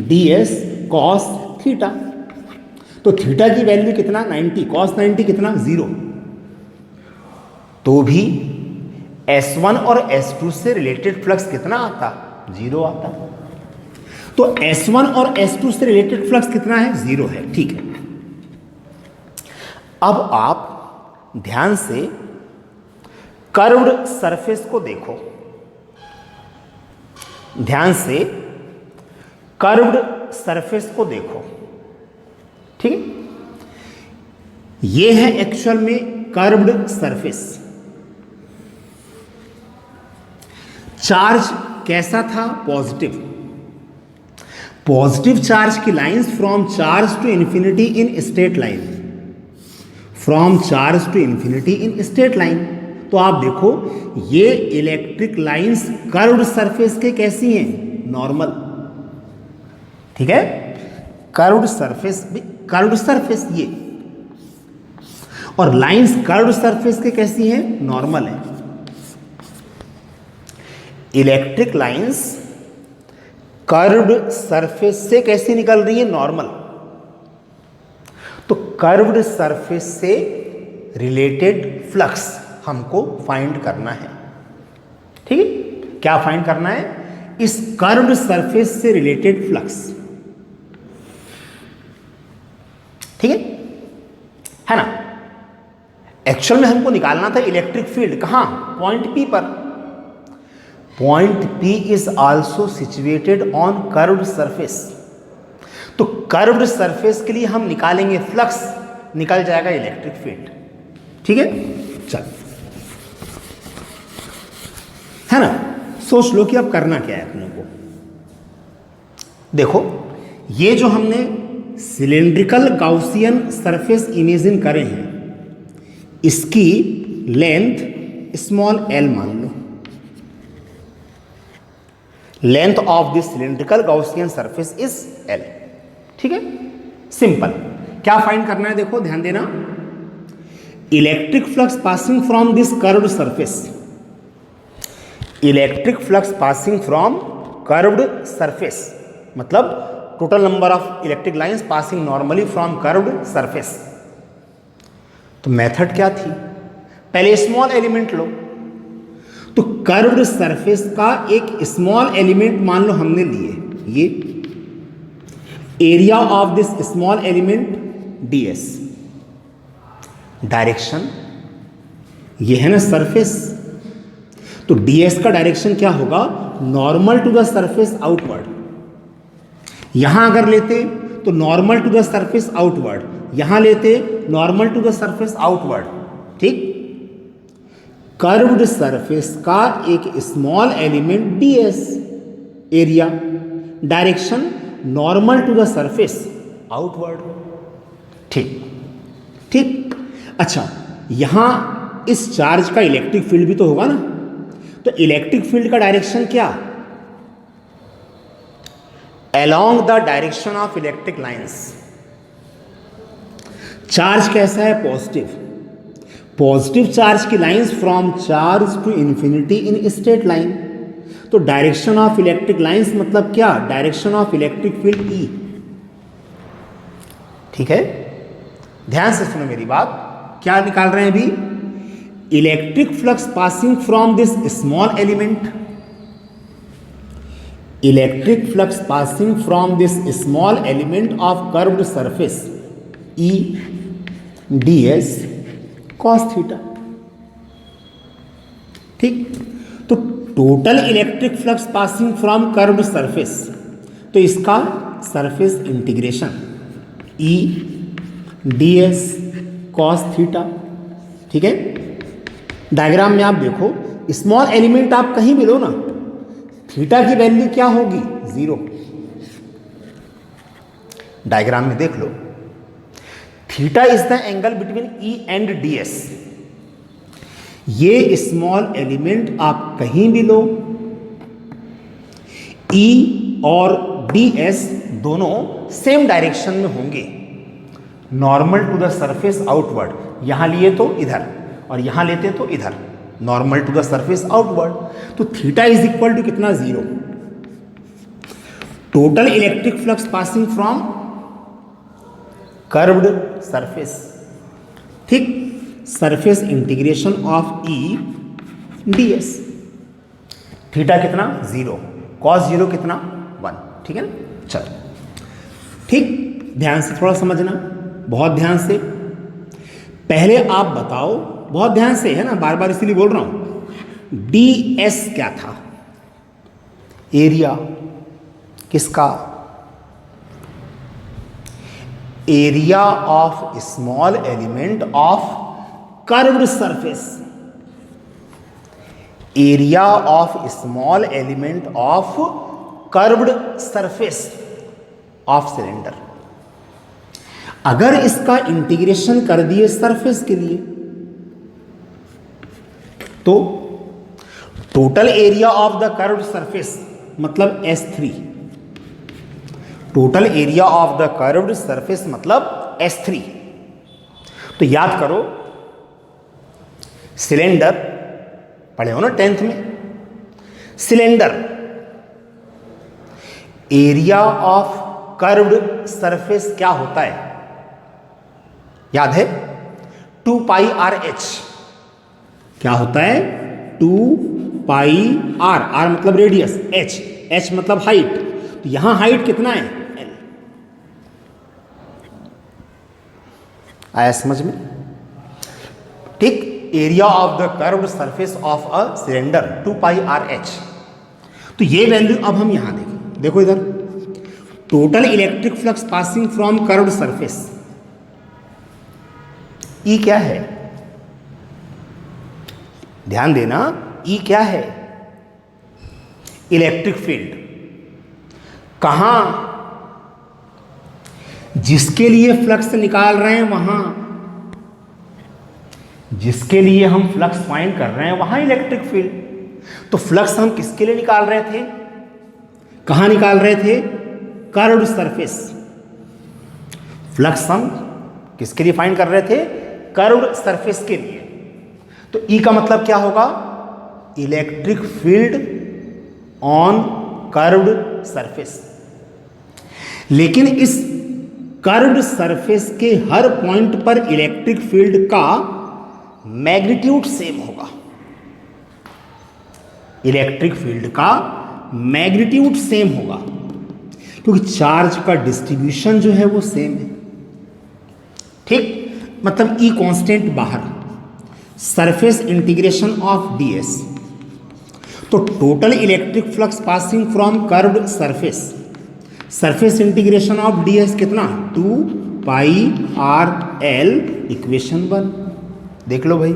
ds cos theta. तो थीटा की वैल्यू कितना? 90। cos 90 कितना? 0। तो भी S1 और S2 से रिलेटेड फ्लक्स कितना आता? 0 आता। तो S1 और S2 से रिलेटेड फ्लक्स कितना है? 0 है, ठीक है। अब आप ध्यान से कर्व्ड सरफेस को देखो, ध्यान से कर्व्ड सरफेस को देखो, ठीक है। ये है एक्चुअल में कर्व्ड सरफेस। चार्ज कैसा था? पॉजिटिव। पॉजिटिव चार्ज की lines from charge to infinity in straight line, from charge to infinity in straight line. तो आप देखो ये इलेक्ट्रिक लाइंस कर्व्ड सरफेस के कैसी हैं? नॉर्मल, ठीक है। कर्व्ड सरफेस, कर्व्ड सरफेस ये, और लाइंस कर्व्ड सरफेस के कैसी हैं? नॉर्मल है। इलेक्ट्रिक लाइंस कर्व्ड सरफेस से कैसी निकल रही है? नॉर्मल। तो कर्व्ड सरफेस से रिलेटेड फ्लक्स हमको फाइंड करना है, ठीक है। क्या फाइंड करना है? इस कर्व्ड सरफेस से रिलेटेड फ्लक्स, ठीक है ना। एक्चुअल में हमको निकालना था इलेक्ट्रिक फील्ड। कहां? पॉइंट P पर। Point P is also situated on curved surface. तो कर्व्ड सरफेस के लिए हम निकालेंगे फ्लक्स, निकल जाएगा इलेक्ट्रिक फील्ड, ठीक है। चल, है ना। सोच लो कि अब करना क्या है अपने को। देखो ये जो हमने सिलेंड्रिकल गाउसियन सरफेस इमेजिन करे हैं, इसकी लेंथ स्मॉल l मान लो। Length of this cylindrical Gaussian surface is l, ठीक है। सिंपल। क्या फाइंड करना है? देखो ध्यान देना। Electric flux passing from this curved surface, electric flux passing from curved surface मतलब total number of electric lines passing normally from curved surface. तो मेथड क्या थी? पहले स्मॉल एलिमेंट लो। तो कर्व्ड सरफेस का एक स्मॉल एलिमेंट मान लो हमने लिए, ये area of this small element ds। Direction ये है ना सरफेस, तो ds का डायरेक्शन क्या होगा? Normal to the surface outward. यहां अगर लेते तो normal to the surface outward, यहां लेते normal to the surface outward, ठीक। कर्व्ड सरफेस का एक small element ds, area, direction normal to the surface outward, ठीक ठीक। अच्छा, यहां इस चार्ज का इलेक्ट्रिक फील्ड भी तो होगा ना, तो इलेक्ट्रिक फील्ड का डायरेक्शन क्या? Along the direction of electric lines. Charge कैसा है? पॉजिटिव। पॉजिटिव चार्ज की lines from charge to infinity in straight line. तो डायरेक्शन ऑफ इलेक्ट्रिक लाइंस मतलब क्या? Direction of electric field E, ठीक है। ध्यान से सुनो मेरी बात। क्या निकाल रहे हैं अभी? Electric flux passing from this small element, electric flux passing from this small element of curved surface E ds cos theta, ठीक। तो total electric flux passing from curved surface, तो इसका surface integration E ds cos theta. ठीक है, डायग्राम में आप देखो, स्मॉल एलिमेंट आप कहीं भी लो ना, थीटा की वैल्यू क्या होगी? 0। डायग्राम में देख लो, theta is the angle between E and ds। ये स्मॉल एलिमेंट आप कहीं भी लो, E और ds दोनों सेम डायरेक्शन में होंगे, normal to the surface outward. यहां लिए तो इधर और यहां लेते तो इधर, normal to the surface outward. तो थीटा इज इक्वल टू कितना? 0। Total electric flux passing from curved surface, ठीक, surface integration of E ds। Theta कितना? 0, cos 0 कितना? 1। ठीक है ना, चलो ठीक, ध्यान से थोड़ा समझना, बहुत ध्यान से। पहले आप बताओ, बहुत ध्यान से, है ना, बार बार इसीलिए बोल रहा हूं। ds क्या था? एरिया किसका? Area of small element of curved surface. Area of small element of curved surface of cylinder. अगर इसका इंटीग्रेशन कर दिए सरफेस के लिए, तो total area of the curved surface मतलब S3। Total area of the curved surface मतलब S3। तो याद करो, सिलेंडर पढ़े हो ना 10th में, cylinder area of curved surface क्या होता है? याद है? 2 पाई आर एच। क्या होता है? 2 पाई आर, आर मतलब रेडियस, एच, एच मतलब हाइट। तो यहां हाइट कितना है? L। आया समझ में? ठीक, area of the curved surface of a cylinder 2 pi R H. तो ये वैल्यू अब हम यहां देखें, देखो इधर, total electric flux passing from curved surface, E क्या है? ध्यान देना, E क्या है? Electric field. कहां? जिसके लिए फ्लक्स निकाल रहे हैं वहां, जिसके लिए हम फ्लक्स फाइंड कर रहे हैं वहां इलेक्ट्रिक फील्ड। तो फ्लक्स हम किसके लिए निकाल रहे थे? कहां निकाल रहे थे? Curved surface. फ्लक्स हम किसके लिए फाइंड कर रहे थे? कर्व्ड सरफेस के लिए। तो E का मतलब क्या होगा? Electric field on curved surface. लेकिन इस कर्व्ड सरफेस के हर पॉइंट पर इलेक्ट्रिक फील्ड का मैग्नीट्यूड सेम होगा। इलेक्ट्रिक फील्ड का मैग्नीट्यूड सेम होगा, क्योंकि चार्ज का डिस्ट्रीब्यूशन जो है वो सेम है। ठीक, मतलब E कांस्टेंट बाहर, सरफेस इंटीग्रेशन ऑफ ds। तो total electric flux passing from curved surface, surface integration of ds कितना? 2 पाई आर एल, इक्वेशन 1। देख लो भाई,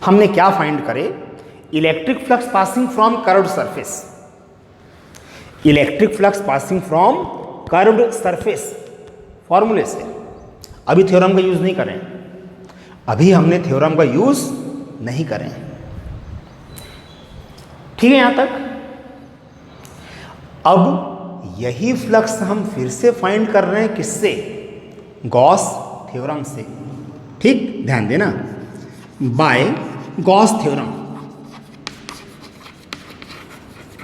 हमने क्या फाइंड करे? Electric flux passing from curved surface. Electric flux passing from curved surface फॉर्मूले से। अभी थ्योरम का यूज नहीं करें, अभी हमने थ्योरम का यूज नहीं करें। ठीक है यहां तक? अब यही फ्लक्स हम फिर से फाइंड कर रहे हैं, किससे? गॉस थ्योरम से। ठीक, ध्यान देना, by Gauss theorem,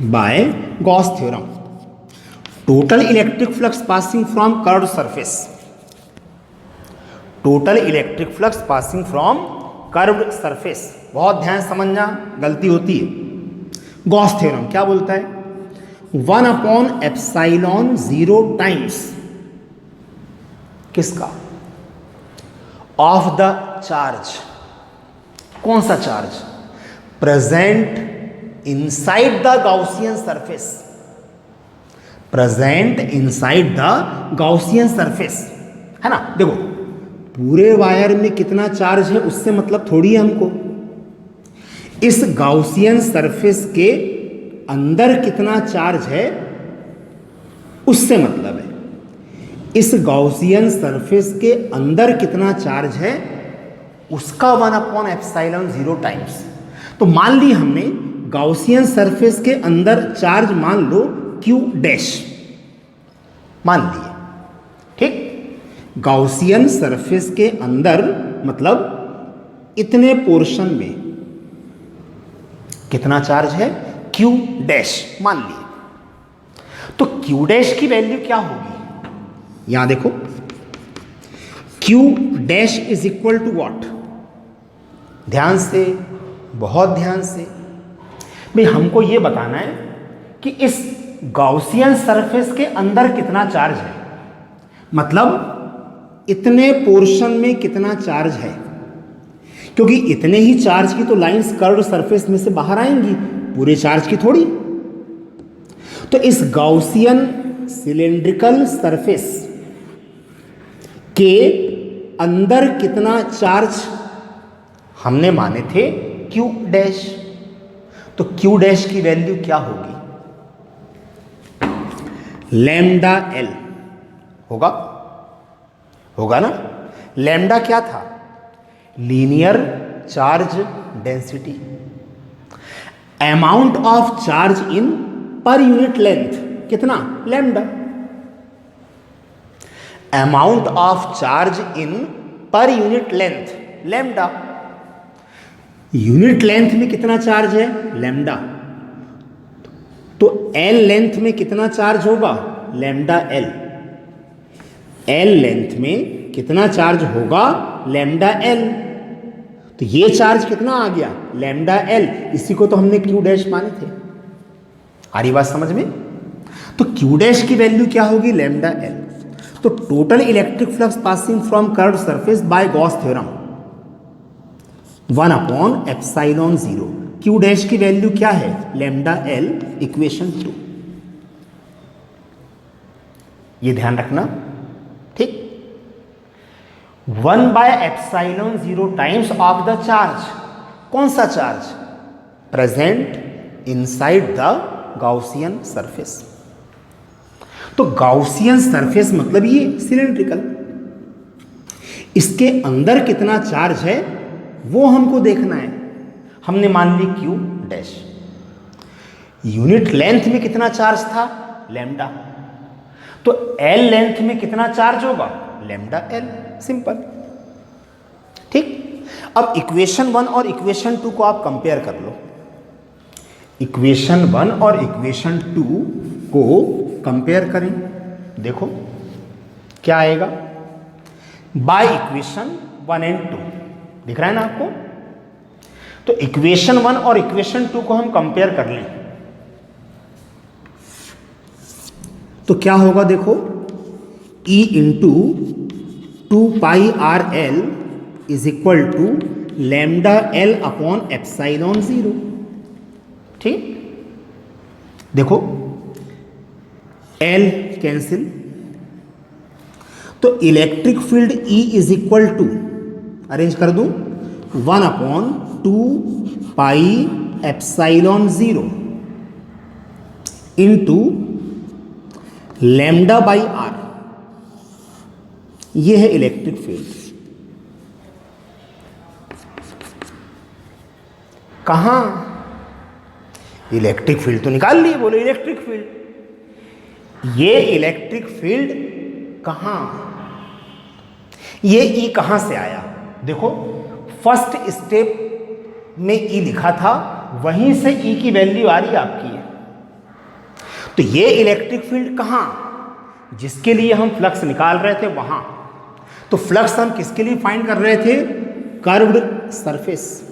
by Gauss theorem. Total electric flux passing from curved surface, total electric flux passing from curved surface. बहुत ध्यान समझना, गलती होती है। गॉस थ्योरम क्या बोलता है? 1/ε0 टाइम्स किसका? Of the charge. कौन सा charge? Present inside the Gaussian surface, present inside the Gaussian surface, है ना। देखो पूरे वायर में कितना चार्ज है उससे मतलब थोड़ी है हमको, इस गाउसियन सरफेस के अंदर कितना चार्ज है उससे मतलब है। इस गाउसियन सरफेस के अंदर कितना चार्ज है उसका 1/ε0 टाइम्स। तो मान ली हमने गाउसियन सरफेस के अंदर चार्ज मान लो Q डैश मान लिए, ठीक। गाउसियन सरफेस के अंदर मतलब इतने पोर्शन में कितना चार्ज है Q डैश मान लिए। तो Q डैश की वैल्यू क्या होगी, यहां देखो Q dash is equal to what, ध्यान से, बहुत ध्यान से भाई हमको ये बताना है कि इस गाउसियन सरफेस के अंदर कितना चार्ज है, मतलब इतने पोर्शन में कितना चार्ज है, क्योंकि इतने ही चार्ज की तो लाइंस कर्व्ड सरफेस में से बाहर आएंगी, पूरे चार्ज की थोड़ी। तो इस गाउसियन सिलेंड्रिकल सरफेस के अंदर कितना चार्ज हमने माने थे Q डैश, तो Q डैश की वैल्यू क्या होगी, लैम्डा L होगा, होगा ना। लैम्डा क्या था, linear charge density, amount of charge in per unit length कितना, lambda, amount of charge in per unit length lambda, unit length में कितना चार्ज है लैम्डा, तो L लेंथ में कितना चार्ज होगा लैम्डा L, L लेंथ में कितना चार्ज होगा लैम्डा L, तो ये चार्ज कितना आ गया लैम्डा L, इसी को तो हमने Q डैश माने थे। आ रही बात समझ में। तो Q डैश की वैल्यू क्या होगी लैम्डा L। तो total electric flux passing from curved surface by Gauss theorem 1/ε0, Q dash की वैल्यू क्या है लैम्डा L, इक्वेशन 2। ये ध्यान रखना, ठीक। 1/ε0 टाइम्स ऑफ द चार्ज, कौन सा charge, present inside the Gaussian surface. तो गाउसियन सरफेस मतलब ये सिलेंड्रिकल, इसके अंदर कितना चार्ज है वो हमको देखना है। हमने मान ली Q डैश, यूनिट लेंथ में कितना चार्ज था लैम्डा, तो L लेंथ में कितना चार्ज होगा लैम्डा L, सिंपल, ठीक। अब इक्वेशन 1 और इक्वेशन 2 को आप कंपेयर कर लो, इक्वेशन 1 और इक्वेशन 2 को कंपेयर करें, देखो क्या आएगा, बाय इक्वेशन 1 एंड 2 दिख रहा है ना आपको। तो इक्वेशन 1 और इक्वेशन 2 को हम कंपेयर कर लें तो क्या होगा, देखो E into 2πRL is equal to lambda L upon ε0, ठीक। देखो L कैंसिल, तो electric field E is equal to, arrange कर दूं, 1/2πε0 इंटू लैम्डा बाई R, ये है इलेक्ट्रिक फील्ड। कहां, इलेक्ट्रिक फील्ड तो निकाल लिए, बोलो इलेक्ट्रिक फील्ड, ये इलेक्ट्रिक फील्ड कहां, ये E कहां से आया, देखो फर्स्ट स्टेप में E लिखा था, वहीं से E की वैल्यू आ रही है आपकी। तो ये इलेक्ट्रिक फील्ड कहां, जिसके लिए हम फ्लक्स निकाल रहे थे वहां। तो फ्लक्स हम किसके लिए फाइंड कर रहे थे, कर्व्ड सरफेस।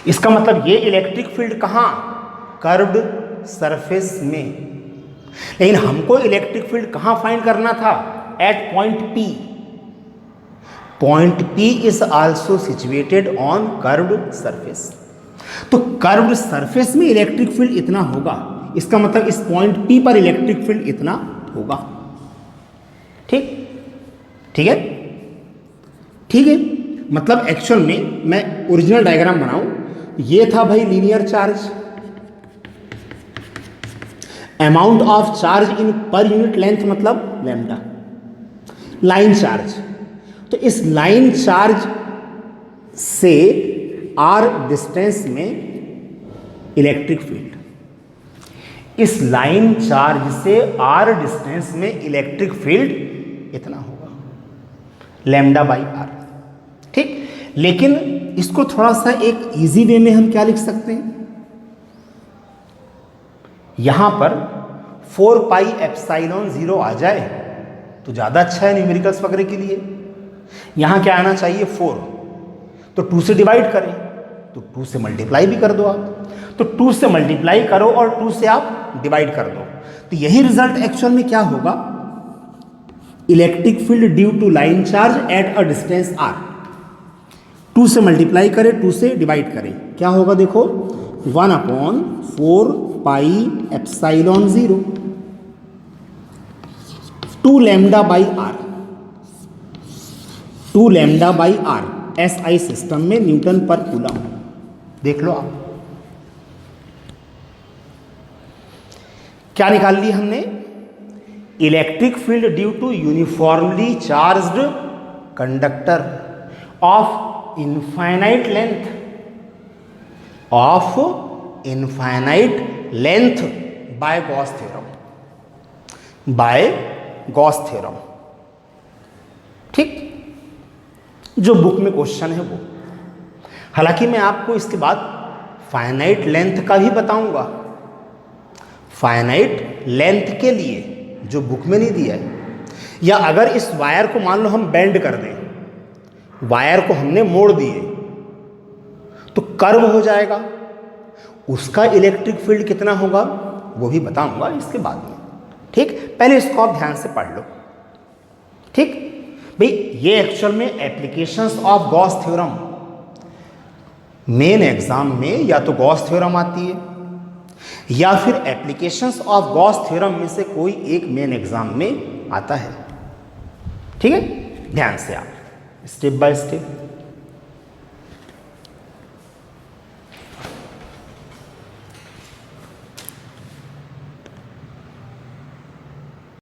इसका मतलब ये इलेक्ट्रिक फील्ड कहां, कर्व्ड सरफेस में। लेकिन हमको इलेक्ट्रिक फील्ड कहां फाइंड करना था, at point P। Point P is also situated on curved surface. तो कर्व्ड सरफेस में इलेक्ट्रिक फील्ड इतना होगा, इसका मतलब इस पॉइंट P पर इलेक्ट्रिक फील्ड इतना होगा। ठीक ठीक है, ठीक है। मतलब एक्चुअल में मैं ओरिजिनल डायग्राम बनाऊं, ये था भाई linear charge, amount of charge in per unit length मतलब लैम्डा, लाइन चार्ज। तो इस लाइन चार्ज से r डिस्टेंस में इलेक्ट्रिक फील्ड, इस लाइन चार्ज से r डिस्टेंस में इलेक्ट्रिक फील्ड इतना होगा, लैम्डा बाई आर। ठीक, लेकिन इसको थोड़ा सा एक इजी वे में हम क्या लिख सकते हैं, यहां पर 4 पाई एप्सिलॉन 0 आ जाए तो ज़्यादा अच्छा है न्यूमेरिकल्स वगैरह के लिए। यहां क्या आना चाहिए 4, तो 2 से डिवाइड करें तो 2 से मल्टीप्लाई भी कर दो आप, तो 2 से मल्टीप्लाई करो और 2 से आप डिवाइड कर दो, तो यही रिजल्ट एक्चुअल में क्या होगा, electric field due to line charge at a distance r। 2 से मल्टीप्लाई करें, 2 से डिवाइड करें, क्या होगा देखो, 1/4 pi epsilon 0 2 lambda by R, 2 lambda by R SI system में न्यूटन पर कूलम। देख लो आप क्या निकाल ली हमने, electric field due to uniformly charged conductor of infinite length, of infinite length by Gauss theorem, by Gauss theorem. ठीक, जो बुक में क्वेश्चन है वो, हालांकि मैं आपको इसके बाद फाइनाइट लेंथ का भी बताऊंगा, फाइनाइट लेंथ के लिए जो बुक में नहीं दिया है, या अगर इस वायर को मान लो हम बेंड कर दें, वायर को हमने मोड़ दिए तो कर्व हो जाएगा, उसका इलेक्ट्रिक फील्ड कितना होगा वो भी बताऊंगा इसके बाद में। ठीक, पहले इसको आप ध्यान से पढ़ लो। ठीक भाई, ये एक्चुअल में applications of Gauss theorem, main exam में या तो गॉस थ्योरम आती है या फिर एप्लीकेशंस ऑफ गॉस थ्योरम में से कोई एक मेन एग्जाम में आता है। ठीक है, ध्यान से आप स्टेप बाय स्टेप